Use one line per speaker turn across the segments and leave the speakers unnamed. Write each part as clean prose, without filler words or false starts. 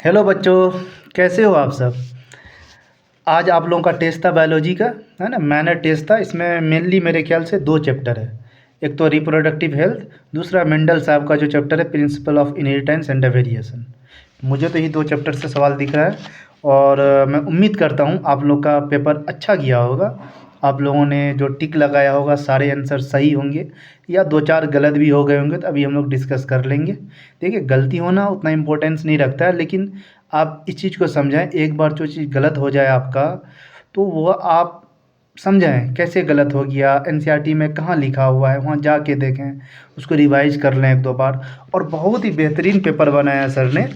Hello बच्चों, कैसे हो आप सब। आज आप लोगों का टेस्ट था बायोलॉजी का, है ना। मैनर टेस्ट था। इसमें मेनली मेरे ख्याल से दो चैप्टर है। एक तो रिप्रोडक्टिव हेल्थ, दूसरा मेंडल साहब का जो चैप्टर है principle of inheritance and variation. मुझे तो ये दो चैप्टर से सवाल दिख रहा है और मैं उम्मीद करता हूँ आप लोग का पेपर अच्छा गया होगा। आप लोगों ने जो टिक लगाया होगा सारे आंसर सही होंगे या दो चार गलत भी हो गए होंगे, तो अभी हम लोग डिस्कस कर लेंगे। देखिए, गलती होना उतना इम्पोर्टेंस नहीं रखता है, लेकिन आप इस चीज़ को समझें। एक बार जो चीज़ गलत हो जाए आपका, तो वो आप समझें कैसे गलत हो गया, एनसीईआरटी में कहाँ लिखा हुआ है वहाँ जाके देखें, उसको रिवाइज कर लें एक दो बार। और बहुत ही बेहतरीन पेपर बनाया सर ने।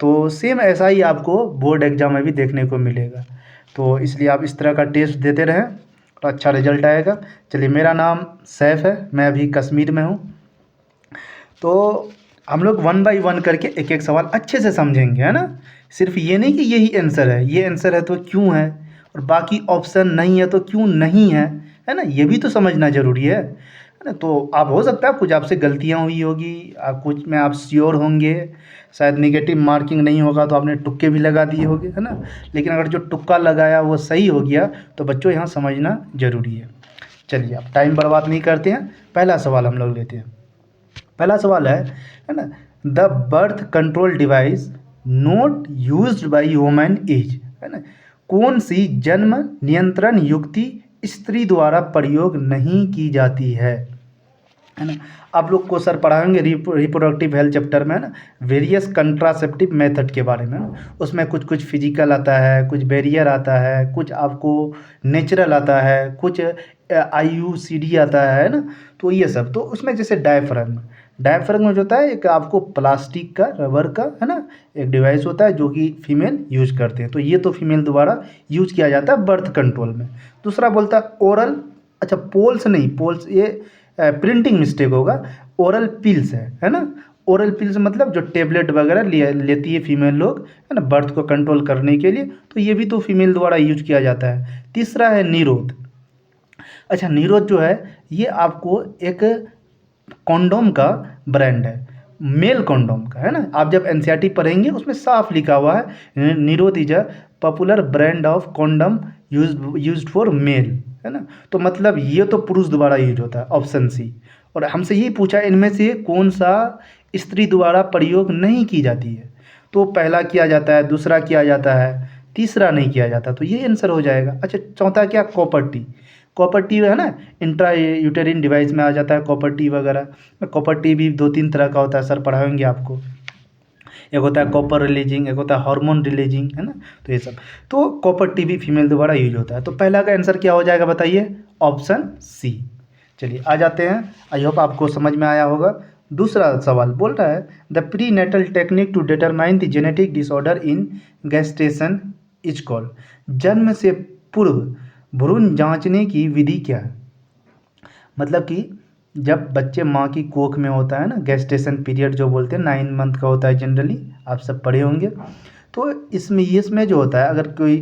तो सेम ऐसा ही आपको बोर्ड एग्ज़ाम में भी देखने को मिलेगा। तो इसलिए आप इस तरह का टेस्ट देते रहें तो अच्छा रिजल्ट आएगा। चलिए, मेरा नाम सैफ है, मैं अभी कश्मीर में हूँ। तो हम लोग वन बाय वन करके एक एक सवाल अच्छे से समझेंगे, है ना। सिर्फ ये नहीं कि यही आंसर है, ये आंसर है तो क्यों है, और बाकी ऑप्शन नहीं है तो क्यों नहीं है ना। ये भी तो समझना ज़रूरी है ना। तो आप हो सकता है कुछ आपसे गलतियाँ हुई होगी, आप कुछ में आप श्योर होंगे, शायद नेगेटिव मार्किंग नहीं होगा तो आपने तुक्के भी लगा दिए होंगे, है ना। लेकिन अगर जो तुक्का लगाया वो सही हो गया तो बच्चों यहाँ समझना ज़रूरी है। चलिए, अब टाइम बर्बाद नहीं करते हैं, पहला सवाल हम लोग लेते हैं। पहला सवाल है ना। The birth control device not used by human is, है ना। कौन सी जन्म नियंत्रण युक्ति स्त्री द्वारा प्रयोग नहीं की जाती है ना। आप लोग को सर पढ़ाएंगे रिप्रोडक्टिव हेल्थ चैप्टर में, है ना, वेरियस कंट्रासेप्टिव मेथड के बारे में, ना। उसमें कुछ कुछ फिजिकल आता है, कुछ बैरियर आता है, कुछ आपको नेचुरल आता है, कुछ IUCD आता है ना। तो ये सब तो उसमें जैसे डायफ्राम में जो होता है, एक आपको प्लास्टिक का, रबर का, है ना, एक डिवाइस होता है जो कि फीमेल यूज करते हैं। तो ये तो फीमेल द्वारा यूज किया जाता है बर्थ कंट्रोल में। दूसरा बोलता है ओरल, अच्छा पोल्स नहीं, पोल्स ये प्रिंटिंग मिस्टेक होगा। ओरल पिल्स है ना। ओरल पिल्स मतलब जो टेबलेट वगैरह लेती है फीमेल लोग, है ना, बर्थ को कंट्रोल करने के लिए। तो ये भी तो फीमेल द्वारा यूज किया जाता है। तीसरा है निरोध। अच्छा, निरोध जो है ये आपको एक कॉन्डोम का ब्रांड है, मेल कॉन्डोम का, है ना। आप जब एनसीईआरटी पढ़ेंगे उसमें साफ लिखा हुआ है निरोध is a popular brand of condom used for male, है ना। तो मतलब ये तो पुरुष द्वारा यूज होता है, ऑप्शन सी। और हमसे यही पूछा इनमें से कौन सा स्त्री द्वारा प्रयोग नहीं की जाती है। तो पहला किया जाता है, दूसरा किया जाता है, तीसरा नहीं किया जाता। तो ये आंसर हो जाएगा। अच्छा, चौथा क्या, कॉपर टी। कॉपर टी है ना, इंट्रा यूटेरिन डिवाइस में आ जाता है कॉपर टी वगैरह। कॉपर टी भी दो तीन तरह का होता है, सर पढ़ाएंगे आपको। एक होता है कॉपर रिलीजिंग, एक होता है हार्मोन रिलीजिंग, है ना। तो ये सब, तो कॉपर टी भी फीमेल द्वारा यूज होता है। तो पहला का आंसर क्या हो जाएगा बताइए, ऑप्शन सी। चलिए आ जाते हैं, आई होप आपको समझ में आया होगा। दूसरा सवाल बोल रहा है the prenatal technique to determine the genetic disorder in gestation is called. जन्म से पूर्व भ्रूण जांचने की विधि क्या है। मतलब कि जब बच्चे माँ की कोख में होता है ना, गेस्टेशन पीरियड जो बोलते हैं 9 मंथ का होता है जनरली, आप सब पढ़े होंगे। तो इसमें जो होता है, अगर कोई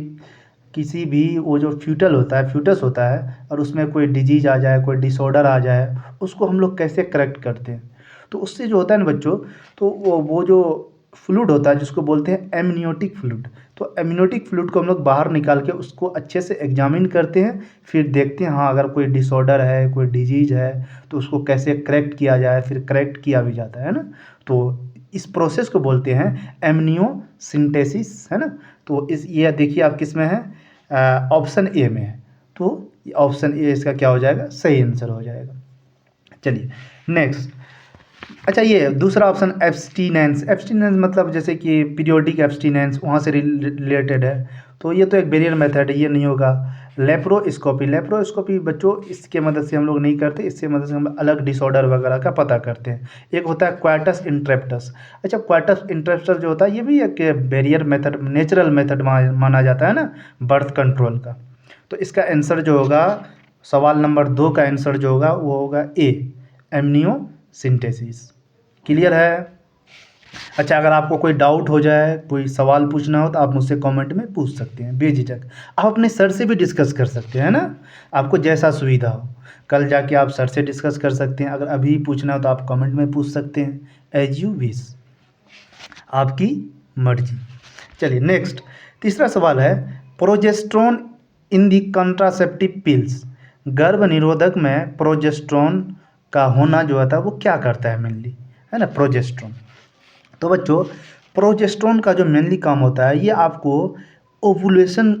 किसी भी वो जो फ्यूटस होता है और उसमें कोई डिजीज आ जाए, कोई डिसऑर्डर आ जाए, उसको हम लोग कैसे करेक्ट करते हैं। तो उससे जो होता है ना बच्चों, तो वो जो फ्लूइड होता है जिसको बोलते हैं एमनियोटिक फ्लूइड। तो एमनियोटिक फ्लूइड को हम लोग बाहर निकाल के उसको अच्छे से एग्जामिन करते हैं, फिर देखते हैं हाँ अगर कोई डिसऑर्डर है, कोई डिजीज है, तो उसको कैसे करेक्ट किया जाए, फिर करेक्ट किया भी जाता है ना। तो इस प्रोसेस को बोलते हैं एमनियोसिंथेसिस, है ना। तो इस ये देखिए आप किस में है, ऑप्शन ए में है। तो ऑप्शन ए इसका क्या हो जाएगा, सही आंसर हो जाएगा। चलिए नेक्स्ट। अच्छा, ये दूसरा ऑप्शन एब्सटीनेंस। एब्सटीनेंस मतलब जैसे कि पीरियोडिक एब्सटीनेंस, वहाँ से रिलेटेड है। तो ये तो एक बैरियर मेथड है, ये नहीं होगा। लेप्रोस्कोपी बच्चों इसके मदद से हम लोग नहीं करते, इससे मदद से हम अलग डिसऑर्डर वगैरह का पता करते हैं। एक होता है क्वाटस इंटरेप्टस। अच्छा, क्वाटस इंटरेप्टस जो होता है ये भी एक बैरियर मेथड, नेचुरल मेथड माना जाता है ना बर्थ कंट्रोल का। तो इसका आंसर जो होगा, सवाल नंबर 2 का आंसर जो होगा वो होगा ए, एमनियोसिंथेसिस। क्लियर है। अच्छा, अगर आपको कोई डाउट हो जाए, कोई सवाल पूछना हो तो आप मुझसे कमेंट में पूछ सकते हैं बेझिझक। आप अपने सर से भी डिस्कस कर सकते हैं ना, आपको जैसा सुविधा हो। कल जाके आप सर से डिस्कस कर सकते हैं, अगर अभी पूछना हो तो आप कमेंट में पूछ सकते हैं, एज यू विश, आपकी मर्जी। चलिए नेक्स्ट, तीसरा सवाल है प्रोजेस्ट्रॉन इन दी कॉन्ट्रासेप्टिव पिल्स। गर्भ निरोधक में प्रोजेस्ट्रॉन का होना जो होता है वो क्या करता है मेनली, है ना, प्रोजेस्ट्रॉन। तो बच्चों प्रोजेस्ट्रॉन का जो मेनली काम होता है ये आपको ओवुलेशन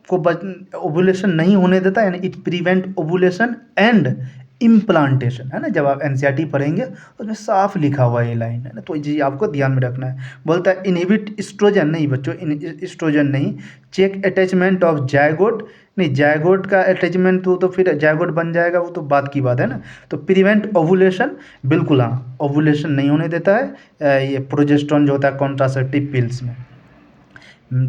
ओवुलेशन नहीं होने देता, यानी it prevent ovulation and implantation, है ना। जब आप एनसीईआरटी पढ़ेंगे उसमें साफ लिखा हुआ ये लाइन, है ना, तो ये आपको ध्यान में रखना है। बोलता है इनहिबिट एस्ट्रोजन, नहीं बच्चों एस्ट्रोजन नहीं, चेक अटैचमेंट ऑफ जायगोट, नहीं जायगोट का अटैचमेंट तो फिर जायगोट बन जाएगा, वो तो बात की बात है ना। तो प्रिवेंट ओवुलेशन, बिल्कुल हाँ, ओवुलेशन नहीं होने देता है ये प्रोजेस्ट्रॉन जो होता है कॉन्ट्रासेप्टिव पिल्स में।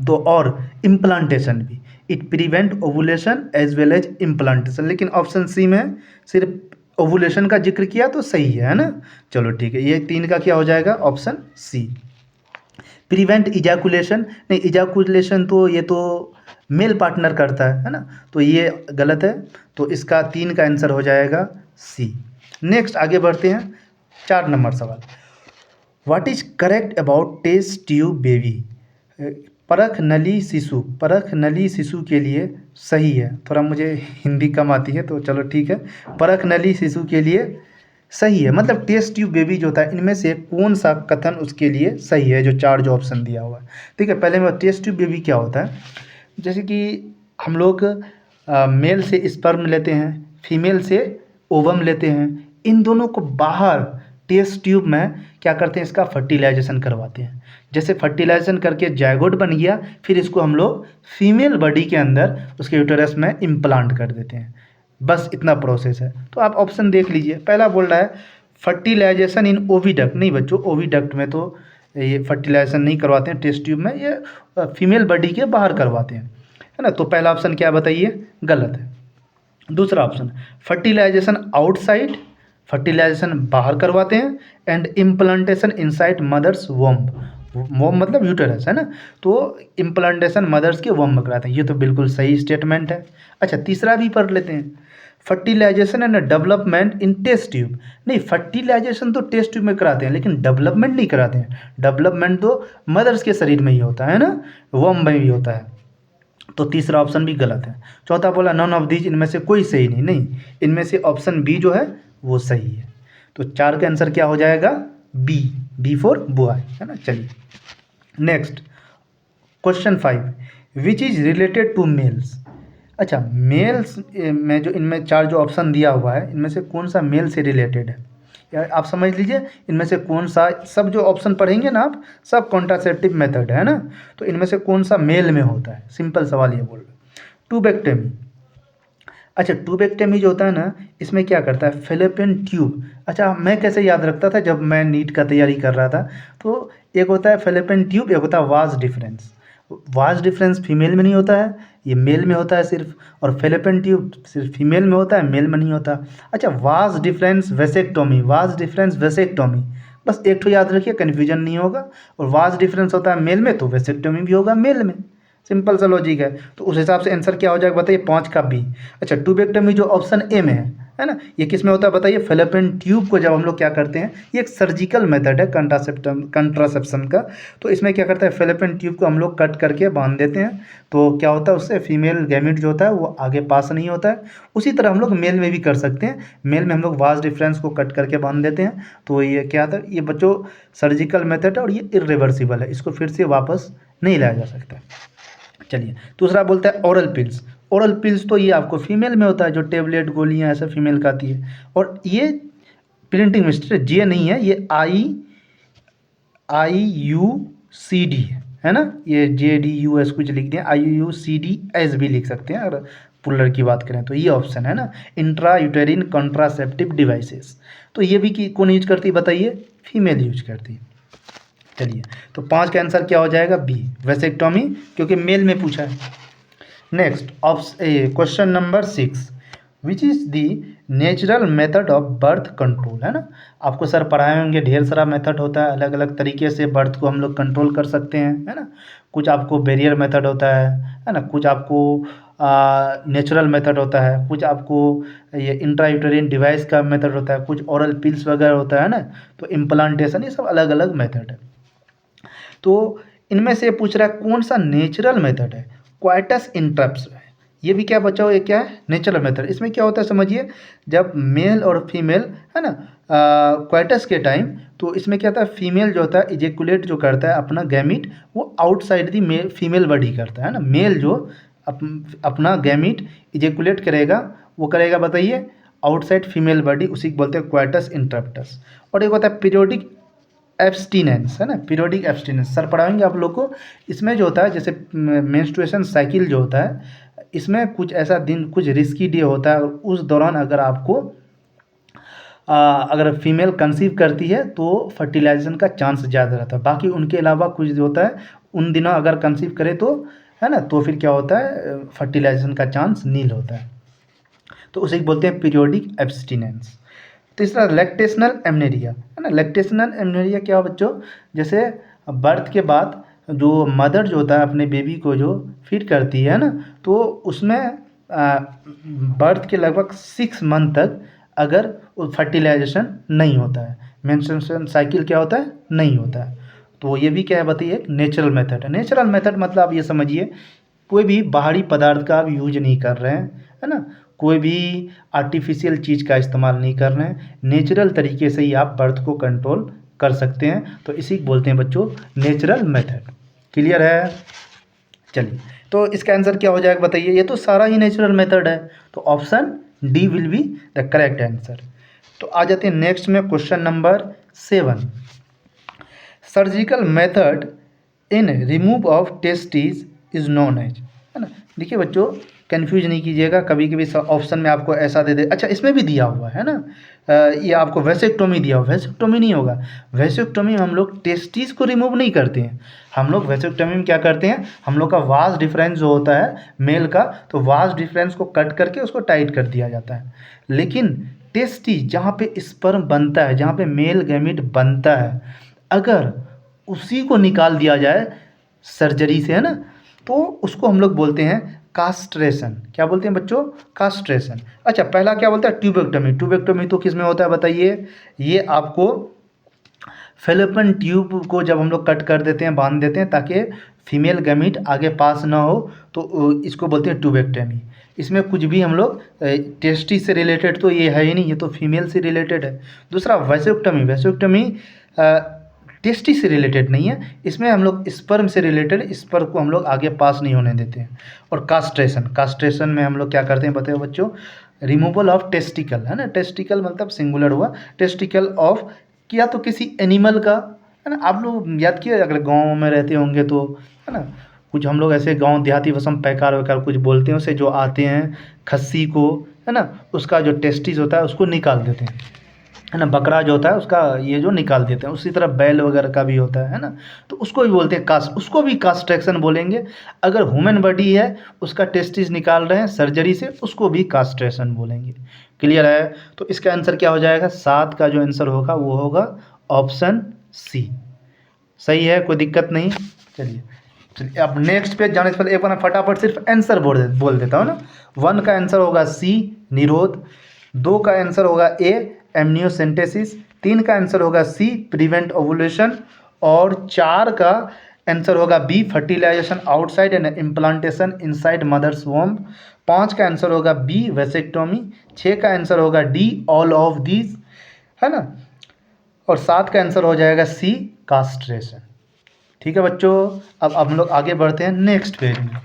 तो और इम्प्लांटेशन भी, it prevent ovulation as well as implantation. लेकिन ऑप्शन सी में सिर्फ ओवुलेशन का जिक्र किया तो सही है ना। चलो ठीक है, ये 3 का क्या हो जाएगा, ऑप्शन सी। प्रिवेंट इजैकुलेशन, नहीं इजैकुलेशन तो ये तो मेल पार्टनर करता है ना, तो ये गलत है। तो इसका 3 का आंसर हो जाएगा सी। नेक्स्ट आगे बढ़ते हैं, 4 नंबर सवाल। What is correct about test tube baby. परख नली शिशु के लिए सही है। थोड़ा मुझे हिंदी कम आती है तो चलो ठीक है, परख नली शिशु के लिए सही है, मतलब टेस्ट ट्यूब बेबी जो होता है इनमें से कौन सा कथन उसके लिए सही है, जो 4 जो ऑप्शन दिया हुआ है। ठीक है, पहले मैं टेस्ट ट्यूब बेबी क्या होता है, जैसे कि हम लोग मेल से स्पर्म लेते हैं, फीमेल से ओवम लेते हैं, इन दोनों को बाहर टेस्ट ट्यूब में क्या करते हैं, इसका फर्टिलाइजेशन करवाते हैं। जैसे फर्टिलाइजेशन करके जायगोट बन गया, फिर इसको हम लोग फीमेल बॉडी के अंदर उसके यूटेरस में इम्प्लांट कर देते हैं। बस इतना प्रोसेस है। तो आप ऑप्शन देख लीजिए, पहला बोल रहा है फर्टिलाइजेशन इन ओविडक्ट, नहीं बच्चों ओविडक्ट में तो ये फर्टिलाइजेशन नहीं करवाते हैं टेस्ट ट्यूब में, ये फीमेल बॉडी के बाहर करवाते हैं, है ना। तो पहला ऑप्शन क्या बताइए, गलत है। दूसरा ऑप्शन फर्टिलाइजेशन आउटसाइड, फर्टिलाइजेशन बाहर करवाते हैं, and implantation inside mother's womb, womb मतलब यूटेरस, है ना, तो इम्प्लांटेशन मदर्स के वोम में कराते हैं। ये तो बिल्कुल सही स्टेटमेंट है। अच्छा तीसरा भी पढ़ लेते हैं, fertilisation and development in test tube, नहीं फर्टिलाइजेशन तो टेस्ट ट्यूब में कराते हैं लेकिन डेवलपमेंट नहीं कराते हैं। डेवलपमेंट तो मदर्स के शरीर में ही होता है ना, वोम में भी होता है। तो तीसरा ऑप्शन भी गलत है। चौथा बोला नॉन ऑफ दीज, इनमें से कोई सही नहीं, नहीं इनमें से ऑप्शन बी जो है वो सही है। तो 4 का आंसर क्या हो जाएगा, बी फॉर बॉय, है ना। चलिए next question 5, which is related to males. अच्छा मेल्स में जो इनमें 4 जो ऑप्शन दिया हुआ है इनमें से कौन सा मेल से रिलेटेड है, या आप समझ लीजिए इनमें से कौन सा, सब जो ऑप्शन पढ़ेंगे ना आप सब कॉन्ट्रासेप्टिव मेथड है ना, तो इनमें से कौन सा मेल में होता है। सिंपल सवाल ये बोल रहे, ट्यूबेक्टेमी। अच्छा ट्यूबेक्टेमी जो होता है ना इसमें क्या करता है, फेलोपियन ट्यूब। अच्छा मैं कैसे याद रखता था जब मैं नीट का तैयारी कर रहा था, तो एक होता है फेलोपियन ट्यूब, एक होता है vas deferens. Vas deferens female में नहीं होता है, ये मेल में होता है सिर्फ, और फेलोपियन ट्यूब सिर्फ फीमेल में होता है, मेल में नहीं होता। अच्छा vas deferens vasectomy, vas deferens vasectomy, बस एक तो याद रखिए कन्फ्यूजन नहीं होगा। और वाज डिफरेंस होता है मेल में तो वेसेक्टोमी भी होगा मेल में, सिंपल सा लॉजिक है। तो उस हिसाब से आंसर क्या हो जाएगा बताइए, 5 का बी। अच्छा ट्यूबेक्टमी जो ऑप्शन ए में है ना, ये किस में होता है बताइए, फेलोपियन ट्यूब को जब हम लोग क्या करते हैं, ये एक सर्जिकल मेथड है कंट्रासेप्शन का। तो इसमें क्या करता है, फेलोपियन ट्यूब को हम लोग कट करके बांध देते हैं, तो क्या होता है उससे फीमेल गैमेट जो होता है वो आगे पास नहीं होता है। उसी तरह हम लोग मेल में भी कर सकते हैं, मेल में हम लोग वाज डिफरेंस को कट करके बांध देते हैं। तो ये क्या था, ये बच्चों सर्जिकल मेथड है और ये इरिवर्सिबल है, इसको फिर से वापस नहीं लाया जा सकता। चलिए दूसरा बोलता है ओरल पिल्स। ओरल पिल्स तो ये आपको फीमेल में होता है, जो टेबलेट गोलियां ऐसा फीमेल खाती है। और ये प्रिंटिंग मिस्टेक जे नहीं है, ये IUCD है ना, ये JDUS कुछ लिख दिया, IUCDS भी लिख सकते हैं अगर पुलर की बात करें तो। ये ऑप्शन है ना इंट्रा यूटेरिन कॉन्ट्रासेप्टिव डिवाइसेस, तो ये भी कौन यूज करती है बताइए, फीमेल यूज करती है। चलिए तो 5 का आंसर क्या हो जाएगा, बी वेसेक्टोमी, क्योंकि मेल में पूछा है। Next question number 6, which is the natural method of birth control, है ना। आपको सर पढ़ाए होंगे ढेर सारा मेथड होता है, अलग अलग तरीके से बर्थ को हम लोग कंट्रोल कर सकते हैं, है ना। कुछ आपको बैरियर मेथड होता है ना, कुछ आपको नेचुरल मेथड होता है, कुछ आपको ये इंट्रायूटेरिन डिवाइस का मेथड होता है, कुछ ओरल पिल्स वगैरह होता है ना, तो इम्प्लांटेशन, ये सब अलग अलग मेथड है। तो इनमें से पूछ रहा है कौन सा नेचुरल मेथड है, क्वाइटस इंटरप्ट्स है। ये भी क्या बच्चों, ये क्या है, नेचुरल मेथड। इसमें क्या होता है समझिए, जब मेल और फीमेल है ना क्वाइटस के टाइम, तो इसमें क्या होता है, फीमेल जो होता है इजेकुलेट जो करता है अपना गैमीट, वो outside the male female body करता है ना। मेल जो अपना गैमीट इजेकुलेट करेगा, वो करेगा बताइए आउटसाइड फीमेल बॉडी, उसी को बोलते हैं क्वाइटस इंटरप्टस। और एक होता है पीरियोडिक एब्सटिनेंस, है ना, पीरियोडिक एब्सटिनेंस सर पढ़ाएंगे आप लोग को। इसमें जो होता है जैसे मेंस्ट्रुएशन साइकिल जो होता है, इसमें कुछ ऐसा दिन, कुछ रिस्की डे होता है, और उस दौरान अगर आपको अगर फीमेल कंसीव करती है तो फर्टिलाइजेशन का चांस ज़्यादा रहता है। बाकी उनके अलावा कुछ जो होता है उन दिनों अगर कंसीव करे तो, है ना, तो फिर क्या होता है, फर्टिलाइजेशन का चांस नील होता है, तो उसे बोलते हैं पीरियोडिक एब्सटिनेंस। तीसरा लैक्टेशनल एमनेरिया, है ना। लैक्टेशनल एमनेरिया क्या हो बच्चों, जैसे बर्थ के बाद जो मदर जो होता है अपने बेबी को जो फीड करती है ना, तो उसमें बर्थ के लगभग 6 मंथ तक अगर फर्टिलाइजेशन नहीं होता है, मेंस्ट्रुएशन साइकिल क्या होता है, नहीं होता है, तो ये भी क्या है बताइए, एक नेचुरल मेथड है। नेचुरल मेथड मतलब आप ये समझिए कोई भी बाहरी पदार्थ का आप यूज नहीं कर रहे हैं, है ना, कोई भी आर्टिफिशियल चीज़ का इस्तेमाल नहीं कर रहे हैं, नेचुरल तरीके से ही आप बर्थ को कंट्रोल कर सकते हैं, तो इसी को बोलते हैं बच्चों नेचुरल मेथड। क्लियर है? चलिए, तो इसका आंसर क्या हो जाएगा बताइए, ये तो सारा ही नेचुरल मेथड है, तो option D will be the correct answer. तो आ जाते हैं नेक्स्ट में question number 7। Surgical method in remove of testis is known as, है ना। देखिए बच्चों कंफ्यूज नहीं कीजिएगा, कभी कभी ऑप्शन में आपको ऐसा दे दे, अच्छा इसमें भी दिया हुआ है ना, ये आपको वेसेक्टोमी दिया हुआ, वेसेक्टोमी नहीं होगा। वेसेक्टोमी में हम लोग टेस्टिस को रिमूव नहीं करते हैं, हम लोग वेसेक्टोमी में क्या करते हैं, हम लोग का वास डिफरेंस जो होता है मेल का, तो वास डिफरेंस को कट करके उसको टाइट कर दिया जाता है। लेकिन टेस्टिस जहाँ पे स्पर्म बनता है, जहाँ पे मेल गैमीट बनता है, अगर उसी को निकाल दिया जाए सर्जरी से, है ना, तो उसको हम लोग बोलते हैं कास्ट्रेशन। क्या बोलते हैं बच्चों, कास्ट्रेशन। अच्छा पहला क्या बोलता है, ट्यूबेक्टोमी। ट्यूबेक्टोमी तो किस में होता है बताइए, ये आपको फेलोपियन ट्यूब को जब हम लोग कट कर देते हैं, बांध देते हैं ताकि फीमेल गैमीट आगे पास ना हो, तो इसको बोलते हैं ट्यूबेक्टोमी। इसमें कुछ भी हम लोग टेस्टी से रिलेटेड तो ये है ही नहीं, ये तो फीमेल से रिलेटेड है। दूसरा वैसेक्टोमी, वैसेक्टोमी टेस्टी से रिलेटेड नहीं है, इसमें हम लोग स्पर्म से रिलेटेड, स्पर्म को हम लोग आगे पास नहीं होने देते हैं। और कास्ट्रेशन, कास्ट्रेशन में हम लोग क्या करते हैं बताओ बच्चों, रिमूवल ऑफ टेस्टिकल, है ना, टेस्टिकल मतलब सिंगुलर हुआ, टेस्टिकल ऑफ या तो किसी एनिमल का, है ना। आप लोग याद किए अगर गाँव में रहते होंगे तो, है ना, कुछ हम लोग ऐसे गांव देहाती भाषा में पैकार वैकार कुछ बोलते हैं, उसे जो आते हैं खस्सी को, है ना, उसका जो टेस्टिस होता है उसको निकाल देते हैं, है ना, बकरा जो होता है उसका ये जो निकाल देते हैं, उसी तरह बैल वगैरह का भी होता है ना, तो उसको भी बोलते हैं कास्ट, उसको भी कास्ट्रेक्शन बोलेंगे। अगर ह्यूमन बॉडी है उसका टेस्टिस निकाल रहे हैं सर्जरी से, उसको भी कास्ट्रेशन बोलेंगे। क्लियर है? तो इसका आंसर क्या हो जाएगा, 7 का जो आंसर होगा वो होगा ऑप्शन सी। सही है, कोई दिक्कत नहीं। चलिए चलिए अब नेक्स्ट पेज जाने से पहले एक बार फटाफट सिर्फ आंसर बोल देता हूँ ना। 1 का आंसर होगा सी निरोध, 2 का आंसर होगा ए एमनियोसेंटेसिस, 3 का आंसर होगा सी प्रिवेंट ओवुलेशन, और 4 का आंसर होगा B fertilisation outside and implantation inside mother's womb, 5 का आंसर होगा बी वेसेक्टोमी, 6 का आंसर होगा डी ऑल ऑफ दीज, है ना, और 7 का आंसर हो जाएगा सी कास्ट्रेशन। ठीक है बच्चों, अब हम लोग आगे बढ़ते हैं नेक्स्ट पेज में।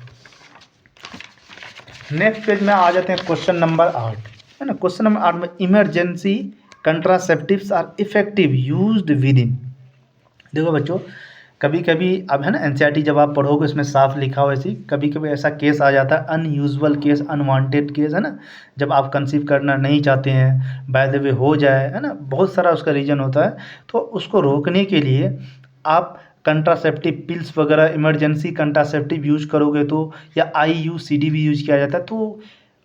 नेक्स्ट पेज में आ जाते हैं क्वेश्चन नंबर 8, है ना। क्वेश्चन नंबर 8 में emergency contraceptives are effective used within. देखो बच्चों कभी कभी अब है ना एनसीईआरटी जब आप पढ़ोगे उसमें साफ लिखा हो, ऐसी कभी कभी ऐसा केस आ जाता है, अनयूजुअल केस, अनवांटेड केस, है ना, जब आप कंसीव करना नहीं चाहते हैं, बाय द वे हो जाए, है ना, बहुत सारा उसका रीज़न होता है। तो उसको रोकने के लिए आप कंट्रासेप्टिव पिल्स वगैरह, इमरजेंसी कंट्रासेप्टिव यूज करोगे तो, या IUCD भी यूज किया जाता है, तो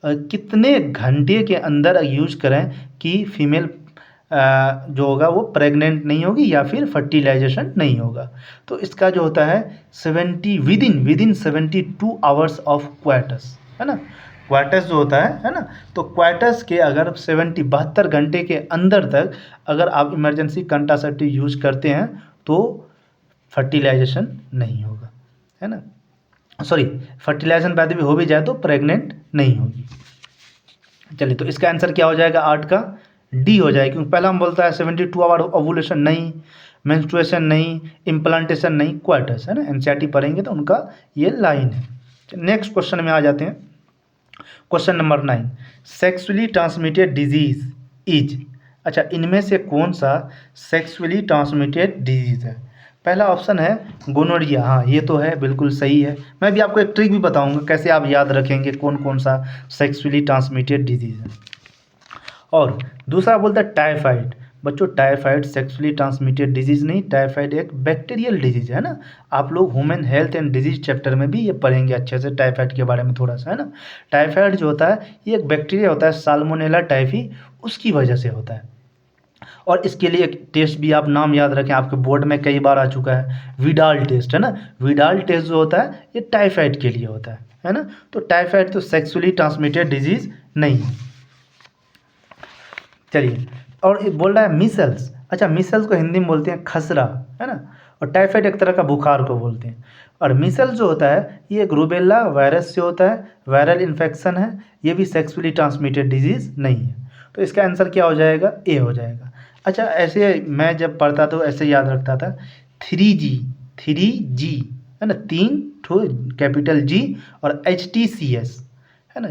कितने घंटे के अंदर यूज करें कि फीमेल जो होगा वो प्रेग्नेंट नहीं होगी या फिर फर्टिलाइजेशन नहीं होगा। तो इसका जो होता है 70 with in 72 hours of coitus, है ना, क्वाइटस जो होता है ना, तो क्वाइटस के अगर 72 घंटे के अंदर तक अगर आप इमरजेंसी कंट्रासेप्टिव यूज करते हैं तो फर्टिलाइजेशन नहीं होगा, है ना, सॉरी, फर्टिलाइजेशन बाद भी हो भी जाए तो प्रेग्नेंट नहीं होगी। चलिए, तो इसका आंसर क्या हो जाएगा 8 का डी हो जाएगा, क्योंकि पहला हम बोलता है 72 आवर ओवुलेशन नहीं, मेंस्ट्रुएशन नहीं, इम्प्लांटेशन नहीं, क्वार्टर्स, है ना, एनसीईआरटी पढ़ेंगे तो उनका ये लाइन है। नेक्स्ट क्वेश्चन में आ जाते हैं। Question number 9, sexually transmitted disease is, अच्छा इनमें से कौन सा सेक्सुअली ट्रांसमिटेड डिजीज है? पहला ऑप्शन है गोनोरिया, हाँ ये तो है, बिल्कुल सही है। मैं भी आपको एक ट्रिक भी बताऊंगा कैसे आप याद रखेंगे कौन कौन सा सेक्सुअली ट्रांसमिटेड डिजीज है। और दूसरा बोलता है टाइफाइड। बच्चों टाइफाइड सेक्सुअली ट्रांसमिटेड डिजीज़ नहीं, टाइफाइड एक बैक्टीरियल डिजीज है ना। आप लोग human health and disease chapter में भी ये पढ़ेंगे अच्छे से टाइफाइड के बारे में थोड़ा सा, है ना। टाइफाइड जो होता है ये एक बैक्टीरिया होता है, साल्मोनेला टाइफी, उसकी वजह से होता है। और इसके लिए एक टेस्ट भी आप नाम याद रखें, आपके बोर्ड में कई बार आ चुका है, विडाल टेस्ट, है ना। विडाल टेस्ट जो होता है ये टाइफाइड के लिए होता है ना। तो टाइफाइड तो सेक्सुअली ट्रांसमिटेड डिजीज नहीं है। चलिए, और ये बोल रहा है मिसल्स, अच्छा मिसल्स को हिंदी में बोलते हैं खसरा, है ना। और टाइफाइड एक तरह का बुखार को बोलते हैं। और मिसल्स जो होता है ये एक रूबेला वायरस से होता है, वायरल इन्फेक्शन है, ये भी सेक्सुअली ट्रांसमिटेड डिजीज़ नहीं है। तो इसका आंसर क्या हो जाएगा? ए हो जाएगा। अच्छा ऐसे मैं जब पढ़ता तो ऐसे याद रखता था 3G है ना, 3 ठो कैपिटल जी और HTCS, है ना।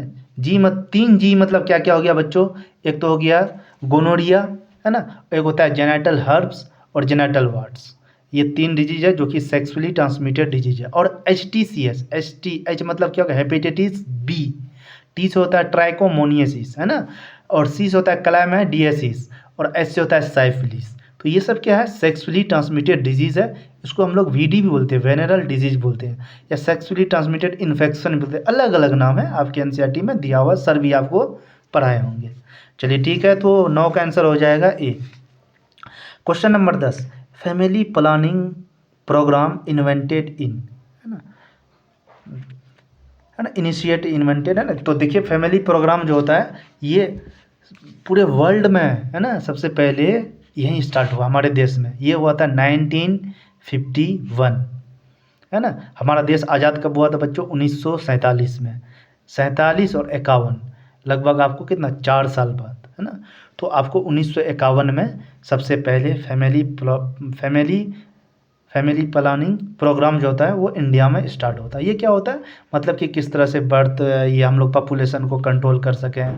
मत 3G मतलब क्या क्या हो गया बच्चों? एक तो हो गया गोनोरिया, है ना, एक होता है जेनेटल हर्ब्स और जेनेटल वार्ड्स, ये 3 डिजीज है जो कि सेक्सुअली ट्रांसमिटेड डिजीज है। और HTCS, H मतलब क्या होगा? हेपेटाइटिस बी, टी से होता है ट्राइकोमोनियसिस, है ना, और सी से होता है क्लैमाइडियासिस, और एस से होता है साइफिलिस। तो ये सब क्या है? सेक्सुअली ट्रांसमिटेड डिजीज़ है। इसको हम लोग VD भी बोलते हैं, वेनेरल डिजीज बोलते हैं, या सेक्सुअली ट्रांसमिटेड इन्फेक्शन बोलते हैं, अलग अलग नाम है, आपके एनसीईआरटी में दिया हुआ, सर भी आपको पढ़ाए होंगे। चलिए ठीक है, तो 9 का आंसर हो जाएगा A. Question number 10, family planning programme invented in, है ना, इनिशिएट इन्वेंटेड, है ना। तो देखिए फैमिली प्रोग्राम जो होता है ये पूरे वर्ल्ड में, है ना, सबसे पहले यहीं स्टार्ट हुआ हमारे देश में। ये हुआ था 1951, है ना। हमारा देश आज़ाद कब हुआ था बच्चों? 1947 में। 47 और 51 लगभग आपको कितना 4 साल बाद, है ना। तो आपको 1951 में सबसे पहले फैमिली प्लानिंग प्रोग्राम जो होता है वो इंडिया में स्टार्ट होता है। ये क्या होता है? मतलब कि किस तरह से बर्थ ये हम लोग पॉपुलेशन को कंट्रोल कर सकें, है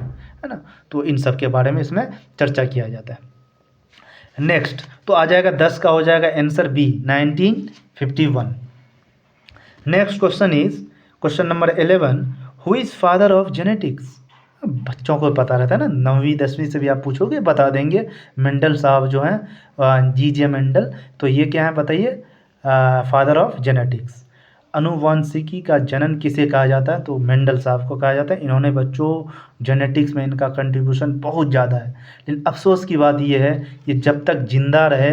ना। तो इन सब के बारे में इसमें चर्चा किया जाता है। नेक्स्ट तो आ जाएगा 10 का हो जाएगा answer B, 1951। Next question is question number 11, who is father of genetics? बच्चों को पता रहता है ना, 9वीं 10वीं से भी आप पूछोगे बता देंगे। मेंडल साहब जो हैं G.J. मेंडल, तो ये क्या है बताइए? Father of genetics. अनुवांशिकी का जनन किसे कहा जाता है? तो मेंडल साहब को कहा जाता है। इन्होंने बच्चों जेनेटिक्स में इनका कंट्रीब्यूशन बहुत ज़्यादा है, लेकिन अफसोस की बात ये है ये जब तक जिंदा रहे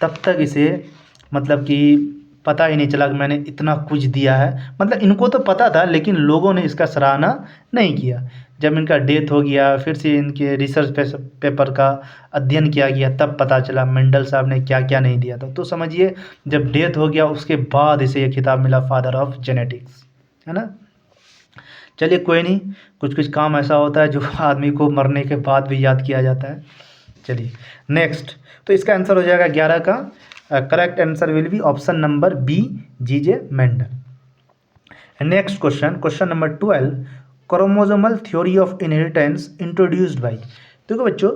तब तक इसे मतलब कि पता ही नहीं चला कि मैंने इतना कुछ दिया है। मतलब इनको तो पता था लेकिन लोगों ने इसका सराहना नहीं किया। जब इनका डेथ हो गया फिर से इनके रिसर्च पेपर का अध्ययन किया गया तब पता चला मेंडल साहब ने क्या क्या नहीं दिया था। तो समझिए जब डेथ हो गया उसके बाद इसे ये खिताब मिला फादर ऑफ जेनेटिक्स, है ना। चलिए कोई नहीं, कुछ कुछ काम ऐसा होता है जो आदमी को मरने के बाद भी याद किया जाता है। चलिए नेक्स्ट, तो इसका आंसर हो जाएगा 11 का correct answer will be option number B, G.J. Mendel. Next question, question number 12, chromosomal theory of inheritance introduced by. देखो बच्चों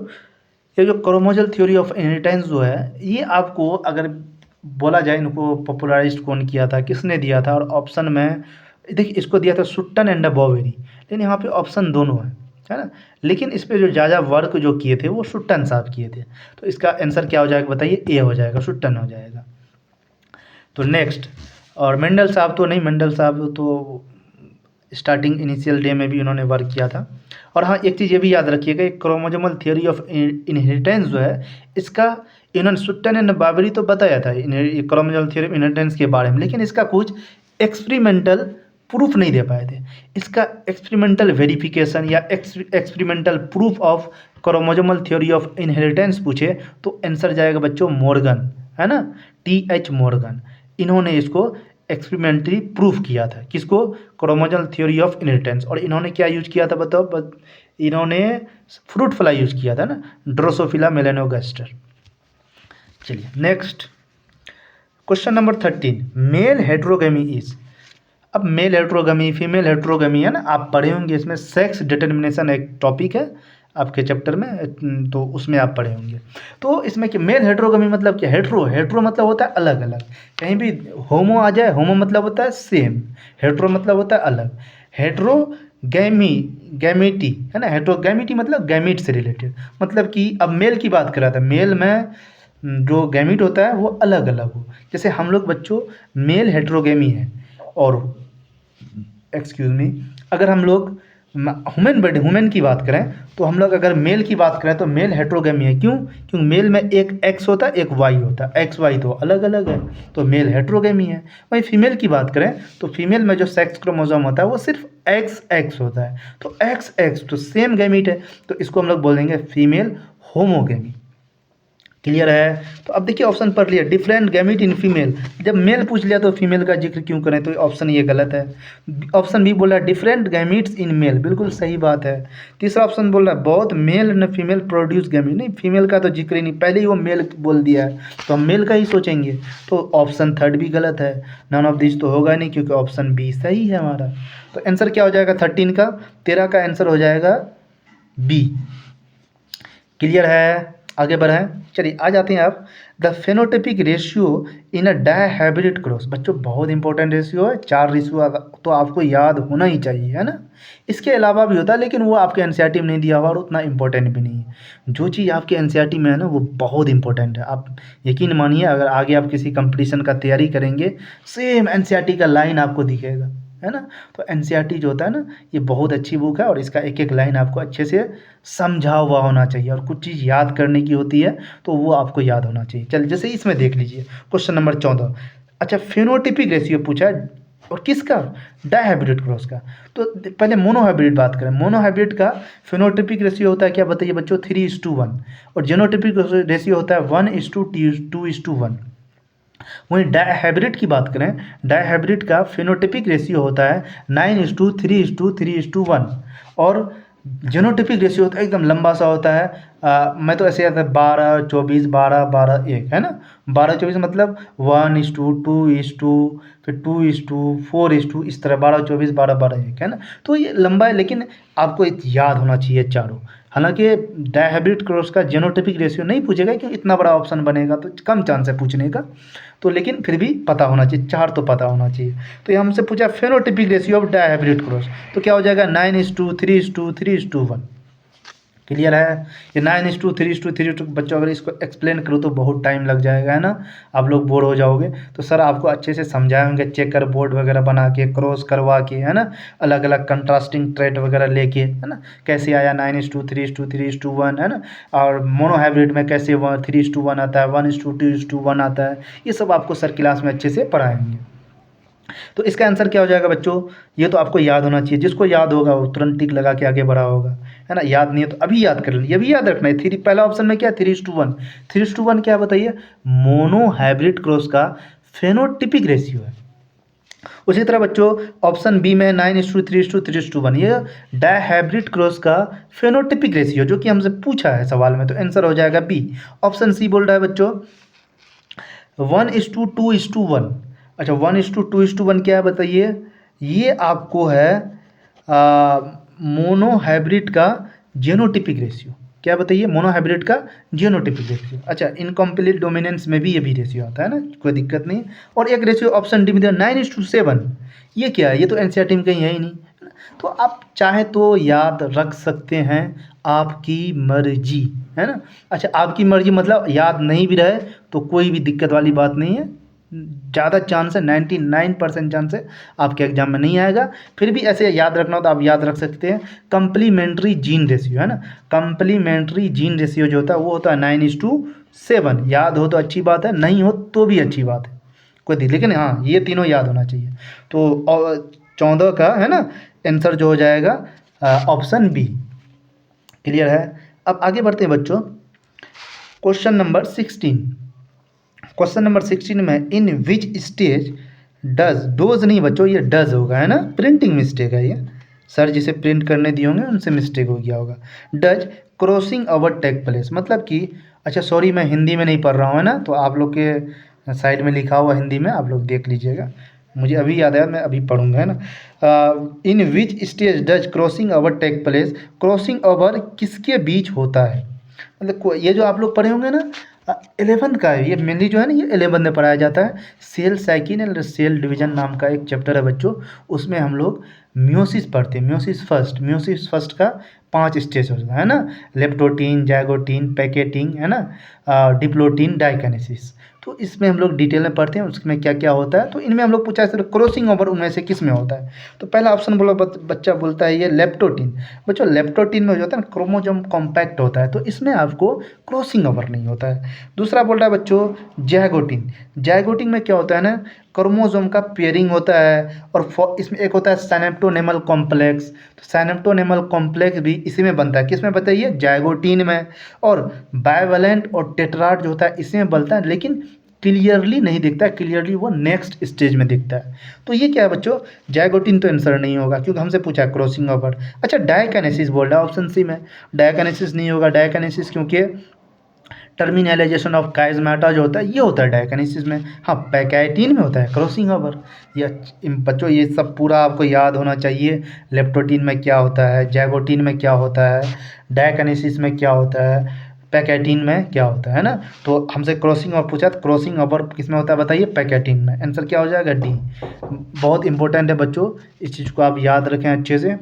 ये जो क्रोमोसोमल थ्योरी ऑफ इनहेरिटेंस जो है ये आपको अगर बोला जाए इनको पॉपुलराइज कौन किया था, किसने दिया था, और ऑप्शन में देखिए इसको दिया था सुट्टन एंड बॉवेरी, लेकिन यहाँ पे ऑप्शन दोनों है ना। लेकिन इस पे जो ज़्यादा वर्क जो किए थे वो सुट्टन साहब किए थे। तो इसका आंसर क्या हो जाएगा बताइए? ए हो जाएगा, सुट्टन हो जाएगा। तो नेक्स्ट, और मेंडल साहब तो नहीं, मेंडल साहब तो स्टार्टिंग इनिशियल डे में भी उन्होंने वर्क किया था। और हाँ एक चीज़ ये भी याद रखिएगा, क्रोमोसोमल थ्योरी ऑफ इनहेरिटेंस जो है इसका इन्होंने सुट्टन एंड बावेरी तो बताया था क्रोमोसोमल थ्योरी ऑफ इनहेरिटेंस के बारे में, लेकिन इसका कुछ एक्सपेरिमेंटल प्रूफ नहीं दे पाए थे। इसका एक्सपेरिमेंटल वेरिफिकेशन या experimental proof of chromosomal theory of inheritance पूछे तो आंसर जाएगा बच्चों मॉर्गन, है ना, TH मॉर्गन। इन्होंने इसको एक्सपेरिमेंटली प्रूफ किया था। किसको? Chromosomal theory of inheritance. और इन्होंने क्या यूज किया था बताओ? इन्होंने फ्रूट फ्लाई यूज किया था ना, ड्रोसोफिला मेलानोगास्टर। चलिए next question number 13, male heterogamy is. अब मेल हेट्रोगमी, फीमेल हेट्रोगमी है ना, आप पढ़े होंगे, इसमें सेक्स डिटर्मिनेशन एक टॉपिक है आपके चैप्टर में, तो उसमें आप पढ़े होंगे। तो इसमें कि मेल हेट्रोगमी मतलब क्या? हेट्रो मतलब होता है अलग अलग, कहीं भी होमो आ जाए, होमो मतलब होता है सेम, हेट्रो मतलब होता है अलग। गैमिटी है ना, हेट्रोगैमिटी मतलब गैमिट से रिलेटेड, मतलब कि अब मेल की बात कर रहा था, मेल में जो गैमिट होता है वो अलग अलग हो। जैसे हम लोग बच्चों मेल हेट्रोगेमी है, और एक्सक्यूज़ मी, अगर हम लोग ह्यूमन की बात करें, तो हम लोग अगर मेल की बात करें तो मेल हेट्रोगेमी है। क्यों? क्योंकि मेल में एक एक्स होता है, एक वाई होता है, एक्स वाई तो अलग अलग है, तो मेल हेट्रोगेमी है। वहीं फीमेल की बात करें तो फीमेल में जो सेक्स क्रोमोसोम होता है वो सिर्फ एक्स एक्स होता है, तो एक्स एक्स तो सेम गैमीट है, तो इसको हम लोग बोल देंगे फीमेल होमोगेमी। क्लियर है? तो अब देखिए ऑप्शन पढ़ लिया, डिफरेंट गैमिट इन फीमेल। जब मेल पूछ लिया तो फीमेल का जिक्र क्यों करें? तो ऑप्शन ये गलत है। ऑप्शन बी बोला डिफरेंट गैमिट्स इन मेल, बिल्कुल सही बात है। तीसरा ऑप्शन बोल रहा है both male and female produce gamete, नहीं फीमेल का तो जिक्र ही नहीं, पहले ही वो मेल बोल दिया है, तो हम मेल का ही सोचेंगे। तो ऑप्शन थर्ड भी गलत है, नन ऑफ दिस तो होगा नहीं, क्योंकि ऑप्शन बी सही है हमारा। तो आंसर क्या हो जाएगा 13 का? 13 का आंसर हो जाएगा बी। क्लियर है? आगे बढ़ें। चलिए आ जाते हैं आप, the phenotypic ratio in a dihybrid cross. बच्चों बहुत इंपॉर्टेंट रेशियो है, 4 रेशियो तो आपको याद होना ही चाहिए, है ना। इसके अलावा भी होता है, लेकिन वो आपके एनसीईआरटी में नहीं दिया हुआ और उतना इंपॉर्टेंट भी नहीं है। जो चीज़ आपके एनसीईआरटी में है ना वो बहुत इंपॉर्टेंट है। आप यकीन मानिए, अगर आगे आप किसी कंपटीशन का तैयारी करेंगे, सेम एनसीईआरटी का लाइन आपको दिखेगा, है ना। तो एनसीईआरटी जो होता है ना, ये बहुत अच्छी बुक है, और इसका एक एक लाइन आपको अच्छे से समझा हुआ होना चाहिए, और कुछ चीज़ याद करने की होती है तो वो आपको याद होना चाहिए। चलिए जैसे इसमें देख लीजिए क्वेश्चन नंबर 14। अच्छा, फेनोटिपिक रेशियो पूछा है, और किसका? डायहाइब्रिड क्रॉस का। तो पहले मोनोहाइब्रिड बात करें, मोनोहाइब्रिड का फेनोटिपिक रेशियो होता है क्या बताइए बच्चों? 3:1। और जेनोटिपिक रेशियो होता है 1:2:1। वहीं डायहाइब्रिड की बात करें, डायहाइब्रिड का फेनोटिपिक रेशियो होता है 9:3:3:1। और जेनोटिपिक रेशियो होता है एकदम लंबा सा होता है, मैं तो ऐसे याद है 12:24:12:12:1, है ना। 12:24 मतलब 1:2:2, फिर 2:4, इस तरह 12:24:12:1, है ना। तो ये लंबा है, लेकिन आपको याद होना चाहिए चारों। हालांकि डायहाइब्रिड क्रॉस का जेनोटिपिक रेशियो नहीं पूछेगा, क्योंकि इतना बड़ा ऑप्शन बनेगा तो कम चांस है पूछने का, तो लेकिन फिर भी पता होना चाहिए, 4 तो पता होना चाहिए। तो ये हमसे पूछा फेनोटिपिक रेशियो ऑफ डायहाइब्रिड क्रॉस, तो क्या हो जाएगा 9:3:3:1। क्लियर है? ये 9:3:3:3, बच्चों अगर इसको एक्सप्लेन करो तो बहुत टाइम लग जाएगा, है ना, आप लोग बोर हो जाओगे। तो सर आपको अच्छे से समझाएंगे, चेकर बोर्ड वगैरह बना के, क्रॉस करवा के, है ना, अलग अलग कंट्रास्टिंग ट्रेड वगैरह लेके, है ना, कैसे आया 9:3:3:1, है ना। और मोनोहाइब्रिड में कैसे 3:1 आता है, 1:2:1 आता है, ये सब आपको सर क्लास में अच्छे से पढ़ाएंगे। तो इसका आंसर क्या हो जाएगा बच्चों? ये तो आपको याद होना चाहिए, जिसको याद होगा वो तुरंत टिक लगा के आगे बढ़ा होगा, है ना। याद नहीं है तो अभी याद कर लीजिए, ये भी याद रखना है। पहला ऑप्शन में क्या है? 3:1। 3:1 क्या बताइए? मोनोहाइब्रिड क्रॉस का फेनोटिपिक रेशियो है। उसी तरह बच्चों ऑप्शन बी में 9:3:3:1, ये डायहाइब्रिड क्रॉस का फेनोटिपिक रेशियो, जो कि हमसे पूछा है सवाल में, तो आंसर हो जाएगा बी। ऑप्शन सी बोल रहा है बच्चों 1:2:1। अच्छा, 1:2:1 क्या है बताइए? ये आपको है मोनोहाइब्रिड का जेनोटिपिक रेशियो। क्या बताइए? मोनोहाइब्रिड का जेनोटिपिक रेशियो। अच्छा, इनकम्प्लीट डोमिनेंस में भी ये भी रेशियो आता है ना, कोई दिक्कत नहीं। और एक रेशियो ऑप्शन डी में दिया 9:7, ये क्या है? ये तो एनसीईआरटी में कहीं है ही नहीं। तो आप चाहे तो याद रख सकते हैं, आपकी मर्जी, है ना। अच्छा, आपकी मर्जी मतलब याद नहीं भी रहे तो कोई भी दिक्कत वाली बात नहीं है, ज़्यादा चांस है, 99% चांस है आपके एग्जाम में नहीं आएगा। फिर भी ऐसे याद रखना हो तो आप याद रख सकते हैं, कंप्लीमेंट्री जीन रेशियो, है ना। कंप्लीमेंट्री जीन रेशियो जो होता है वो होता है 9:7। याद हो तो अच्छी बात है, नहीं हो तो भी अच्छी बात है, कोई दिक्कत, लेकिन हाँ ये तीनों याद होना चाहिए। तो 14 का, है ना, आंसर जो हो जाएगा ऑप्शन बी। क्लियर है? अब आगे बढ़ते हैं बच्चों, क्वेश्चन नंबर 16। क्वेश्चन नंबर 16 में इन विच स्टेज डज, डोज नहीं बच्चों, ये डज होगा, है ना, प्रिंटिंग मिस्टेक है ये, सर जिसे प्रिंट करने दिए होंगे उनसे मिस्टेक हो गया होगा। Does crossing over take place, मतलब कि, अच्छा सॉरी मैं हिंदी में नहीं पढ़ रहा हूँ, है ना, तो आप लोग के साइड में लिखा हुआ हिंदी में आप लोग देख लीजिएगा, मुझे अभी याद आया, मैं अभी पढ़ूंगा, है ना। In which stage does crossing over take place, crossing over किसके बीच होता है, मतलब ये जो आप लोग पढ़े होंगे ना 11th का है, ये मेनली जो है ना ये 11th में पढ़ाया जाता है। Cell cycle and cell division नाम का एक चैप्टर है बच्चों, उसमें हम लोग म्योसिस पढ़ते हैं, म्योसिस फर्स्ट का 5 स्टेज होता है ना, लेप्टोटीन, जाइगोटीन, पैकेटिंग, है ना, डिप्लोटीन, डाइकाइनेसिस। तो इसमें हम लोग डिटेल में पढ़ते हैं उसमें क्या क्या होता है। तो इनमें हम लोग पूछा है सर क्रॉसिंग ओवर उनमें से किस में होता है, तो पहला ऑप्शन बोला बच्चा बोलता है ये लेप्टोटीन। बच्चों लेप्टोटीन में जो होता है ना क्रोमोसोम कॉम्पैक्ट होता है, तो इसमें आपको क्रॉसिंग ओवर नहीं होता है। दूसरा बोल रहा है बच्चों जाइगोटीन, जाइगोटीन में क्या होता है ना क्रोमोसोम का पेयरिंग होता है, और इसमें एक होता है साइनेप्टोनेमल कॉम्प्लेक्स, तो साइनेप्टोनेमल कॉम्प्लेक्स भी इसी में बनता है, किस में बताइए, जाइगोटीन में। और बाइवेलेंट और टेट्राड जो होता है इसमें बनता है, लेकिन क्लियरली नहीं दिखता है, क्लियरली वो नेक्स्ट स्टेज में दिखता है। तो ये क्या है बच्चों, जाइगोटीन तो आंसर नहीं होगा क्योंकि हमसे पूछा है क्रॉसिंग ओवर। अच्छा डायकाइनेसिस बोल रहा है ऑप्शन सी में, डायकाइनेसिस नहीं होगा, डायकाइनेसिस क्योंकि टर्मिनलाइजेशन ऑफ काइजमाटा जो होता है ये होता है डायकाइनेसिस में। हाँ पैकेटिन में होता है क्रॉसिंग ओवर। ये बच्चों ये सब पूरा आपको याद होना चाहिए, लेप्टोटीन में क्या होता है, जाइगोटीन में क्या होता है, डायकाइनेसिस में क्या होता है, पैकेटिन में क्या होता है ना। तो हमसे क्रॉसिंग ओवर पूछा, तो क्रॉसिंग ओवर किस में होता है बताइए, पैकेटिन में। आंसर क्या हो जाएगा, डी। बहुत इंपॉर्टेंट है बच्चों, इस चीज़ को आप याद रखें अच्छे से।